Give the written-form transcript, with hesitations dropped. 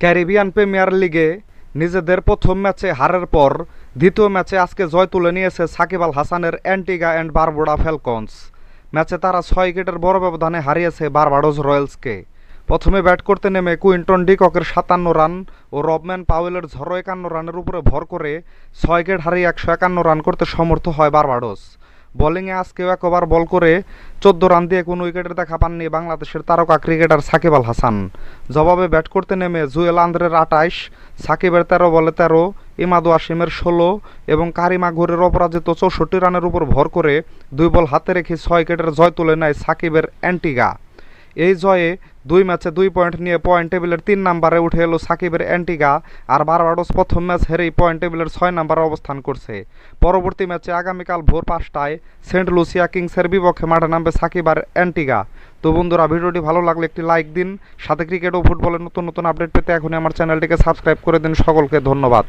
Caribbean premier লিগে নিজেদের প্রথম ম্যাচে হারের পর দ্বিতীয় ম্যাচে আজকে জয় তুলে নিয়েছে সাকিব আল হাসানের অ্যান্টিগা অ্যান্ড বারবুডা ফ্যালকনস। ম্যাচে তারা 6 উইকেটের বড় ব্যবধানে হারিয়েছে বারবাডোস রয়্যালসকে। প্রথমে ব্যাট করতে নেমে কুইন্টন ডি ককের 57 রান ও রবম্যান পাওয়েলের ঝড়ো 51 রানের উপরে ভর করে 6 উইকেট হারিয়ে 151 রান করতে সমর্থ হয় বারবাডোস। বোলিংয়ে আজকেও এক ওভার বল করে 14 রান দিয়ে কোনো উইকেটের দেখা পাননি বাংলাদেশের তারকা ক্রিকেটার সাকিব আল হাসান। জবাবে ব্যাট করতে নেমে জুয়েল আন্দ্রের 28, সাকিবের 13 বলে 13, ইমাদু আসিমের 16 এবং কারিম আঘুরের অপরাজিত 64 রানের উপর ভর করে 2 বল হাতে রেখে 6 উইকেটের জয় তুলে নেয় সাকিবের অ্যান্টিগা। এই জয়ে 2 ম্যাচে 2 পয়েন্ট নিয়ে পয়েন্ট টেবিলের 3 নম্বরে উঠে এলো সাকিবের অ্যান্টিগা, আর বারবাডোস প্রথম ম্যাচ হেরেই পয়েন্ট টেবিলের 6 নম্বরে অবস্থান করছে। পরবর্তী ম্যাচে আগামীকাল ভোর 5টায় সেন্ট লুসিয়া কিংসের বিপক্ষে মাঠে নামবে সাকিব আর অ্যান্টিগা। তো বন্ধুরা, ভিডিওটি ভালো লাগলে একটি লাইক দিন, সাথে ক্রিকেট ও ফুটবলের নতুন নতুন আপডেট পেতে এখনই আমার চ্যানেলটিকে সাবস্ক্রাইব করে দিন। সকলকে ধন্যবাদ।